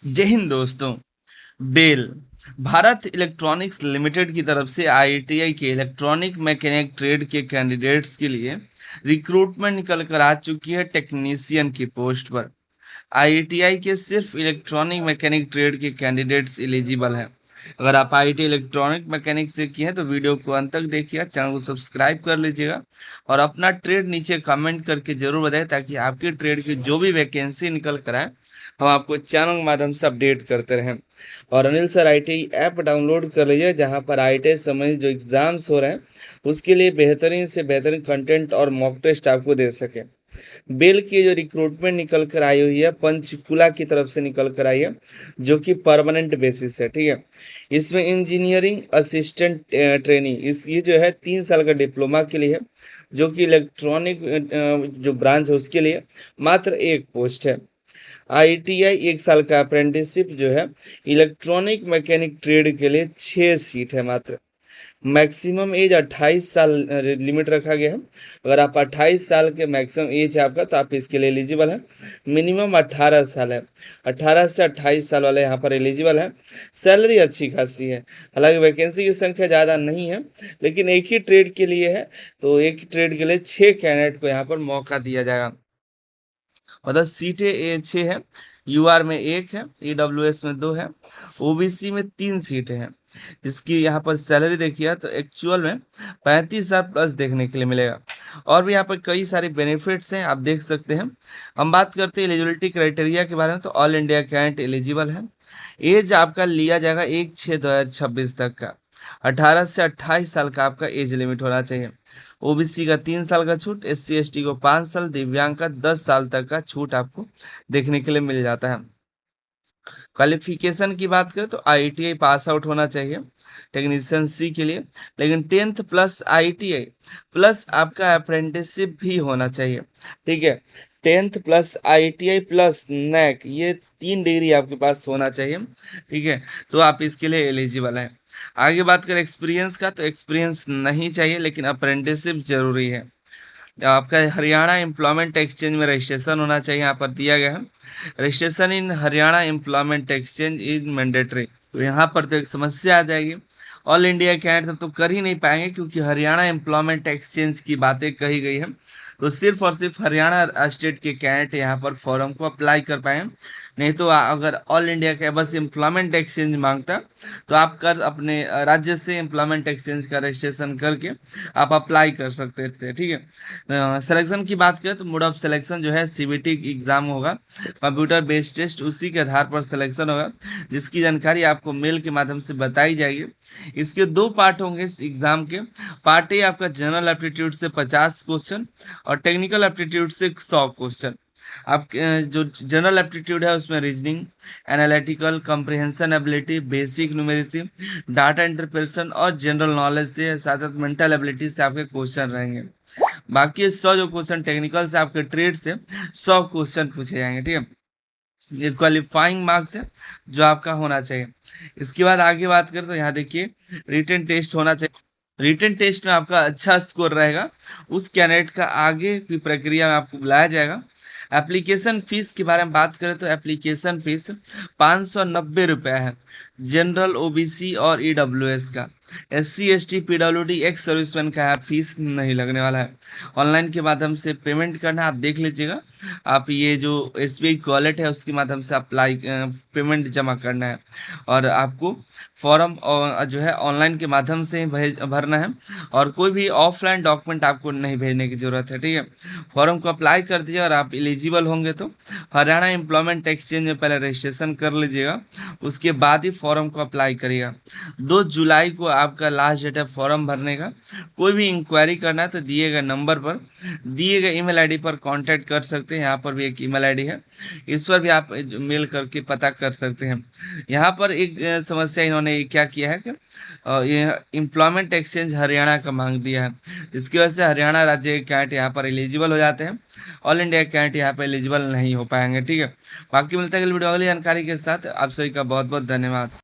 जय हिंद दोस्तों। Bell Bharat electronics limited की तरफ से आईआईटीआई के इलेक्ट्रॉनिक मैकेनिक ट्रेड के कैंडिडेट्स के लिए रिक्रूटमेंट निकल कर आ चुकी है टेक्नीशियन की पोस्ट पर। आईआईटीआई के सिर्फ इलेक्ट्रॉनिक मैकेनिक ट्रेड के कैंडिडेट्स एलिजिबल हैं। अगर आप आईआईटी इलेक्ट्रॉनिक मैकेनिक से किए हैं तो वीडियो को अंत तक देखिएगा, चैनल को सब्सक्राइब कर लीजिएगा और अपना ट्रेड नीचे कमेंट करके जरूर बताएं ताकि आपके ट्रेड की जो भी वैकेंसी निकल कर आए हम आपको चैनल के माध्यम से अपडेट करते रहें। और Anil sir ITI app download कर लीजिए, जहां पर आईटीआई संबंधित जो एग्जाम्स हो रहे हैं उसके लिए बेहतरीन से बेहतरीन कंटेंट और मॉक टेस्ट आपको दे सके। बेल की जो रिक्रूटमेंट निकल कर आई हुई है पंचकुला की तरफ से निकल कर आई है, जो कि परमानेंट बेसिस है। ठीक है, इसमें इंजीनियरिंग असिस्टेंट ट्रेनी ये जो है 3 साल का डिप्लोमा के लिए है, जो कि इलेक्ट्रॉनिक जो ब्रांच है उसके लिए मात्र एक पोस्ट है। आईटीआई 1 साल का अप्रेंटिसशिप जो है इलेक्ट्रॉनिक मैकेनिक ट्रेड के लिए 6 सीट है मात्र। मैक्सिमम एज 28 साल लिमिट रखा गया है। अगर आप 28 साल के मैक्सिमम एज है आपका तो आप इसके लिए एलिजिबल है। मिनिमम 18 साल है, 18 से 28 साल वाले यहाँ पर एलिजिबल है। सैलरी अच्छी खासी है, हालांकि वैकेंसी की संख्या ज़्यादा नहीं है, लेकिन एक ही ट्रेड के लिए है तो एक ही ट्रेड के लिए 6 कैंडिडेट को यहाँ पर मौका दिया जाएगा। मतलब सीटें 6 है, यूआर में 1 है, ईडब्ल्यूएस में 2 है, ओबीसी में 3 सीटें हैं। इसकी यहाँ पर सैलरी देखिए तो एक्चुअल में 35,000 प्लस देखने के लिए मिलेगा। और भी यहाँ पर कई सारे बेनिफिट्स हैं, आप देख सकते हैं। हम बात करते हैं एलिजिबिलिटी क्राइटेरिया के बारे में, तो ऑल इंडिया कैंडिडेट एलिजिबल है। एज आपका लिया जाएगा 1/6/2026 तक का। 18 से 28 साल का आपका एज लिमिट होना चाहिए। ओबीसी का 3 साल का छूट, एससी एसटी को 5 साल, दिव्यांग का 10 साल तक का छूट आपको देखने के लिए मिल जाता है। क्वालिफिकेशन की बात करें तो आईटीआई पास आउट होना चाहिए टेक्नीशियन सी के लिए, लेकिन 10th प्लस आईटीआई प्लस आपका अप्रेंटिसशिप भी होना चाहिए। ठीक है, 10th plus ITI plus NAAC, ये 3 डिग्री आपके पास होना चाहिए। ठीक है, तो आप इसके लिए एलिजिबल हैं। आगे बात करें एक्सपीरियंस का, तो एक्सपीरियंस नहीं चाहिए लेकिन अप्रेंटिसशिप जरूरी है। आपका हरियाणा एम्प्लॉयमेंट एक्सचेंज में रजिस्ट्रेशन होना चाहिए, यहाँ पर दिया गया है registration in Haryana employment exchange is mandatory. तो यहाँ पर तो एक समस्या आ जाएगी, ऑल इंडिया कैंडिडेट तो कर ही नहीं पाएंगे क्योंकि हरियाणा एम्प्लॉयमेंट एक्सचेंज की बातें कही गई है। तो सिर्फ और सिर्फ हरियाणा स्टेट के कैंडिडेट यहाँ पर फॉर्म को अप्लाई कर पाए, नहीं तो अगर ऑल इंडिया का बस एम्प्लॉयमेंट एक्सचेंज मांगता तो आप कर अपने राज्य से एम्प्लॉयमेंट एक्सचेंज का रजिस्ट्रेशन करके आप अप्लाई कर सकते थे। ठीक है, सिलेक्शन की बात करें तो मोड ऑफ सिलेक्शन जो है सीबीटी एग्जाम होगा, कंप्यूटर बेस्ड टेस्ट, उसी के आधार पर सिलेक्शन होगा, जिसकी जानकारी आपको मेल के माध्यम से बताई जाएगी। इसके 2 पार्ट होंगे इस एग्जाम के। पार्ट ए आपका जनरल एप्टीट्यूड से 50 क्वेश्चन और टेक्निकल एप्टीट्यूड से 100 क्वेश्चन। आप जो जनरल एप्टीट्यूड है उसमें reasoning, analytical comprehension ability, basic numeracy, data interpretation और जनरल नॉलेज से साथ साथ मेंटल एबिलिटी से आपके क्वेश्चन रहेंगे। बाकी 100 जो क्वेश्चन टेक्निकल से आपके ट्रेड से 100 क्वेश्चन पूछे जाएंगे। ठीक है, ये क्वालिफाइंग मार्क्स है जो आपका होना चाहिए। इसके बाद आगे बात करें तो यहाँ देखिए रिटन टेस्ट होना चाहिए। रिटन टेस्ट में आपका अच्छा स्कोर रहेगा उस कैंडिडेट का आगे की प्रक्रिया में आपको बुलाया जाएगा। एप्लीकेशन फीस के बारे में बात करें तो एप्लीकेशन फीस 590 रुपये है जनरल, ओबीसी और ईडब्ल्यूएस का। SC ST PWD ex serviceman का फीस नहीं लगने वाला है। ऑनलाइन के माध्यम से पेमेंट करना, आप देख लीजिएगा। आप ये जो एसबीआई वॉलेट है उसके माध्यम से अप्लाई पेमेंट जमा करना है और आपको फॉर्म जो है ऑनलाइन के माध्यम से ही भरना है और कोई भी ऑफलाइन डॉक्यूमेंट आपको नहीं भेजने की जरूरत है। ठीक है, फॉर्म को अप्लाई कर दीजिए और आप एलिजिबल होंगे तो हरियाणा एम्प्लॉयमेंट एक्सचेंज में पहले रजिस्ट्रेशन कर लीजिएगा, उसके बाद ही फॉर्म को अप्लाई करिएगा। 2 जुलाई को आपका लास्ट डेट है फॉर्म भरने का। कोई भी इंक्वायरी करना है तो दिए गए नंबर पर, दिए गए ईमेल आईडी पर कांटेक्ट कर सकते हैं। यहाँ पर भी एक ईमेल आईडी है, इस पर भी आप मेल करके पता कर सकते हैं। यहाँ पर एक समस्या इन्होंने क्या किया है कि ये एम्प्लॉयमेंट एक्सचेंज हरियाणा का मांग दिया है, इसकी वजह से हरियाणा राज्य के कैंडिडेट यहाँ पर एलिजिबल हो जाते हैं, ऑल इंडिया कैंडिडेट यहाँ पर एलिजिबल नहीं हो पाएंगे। ठीक है, बाकी मिलता है अगली वीडियो अगली जानकारी के साथ। आप सभी का बहुत बहुत धन्यवाद।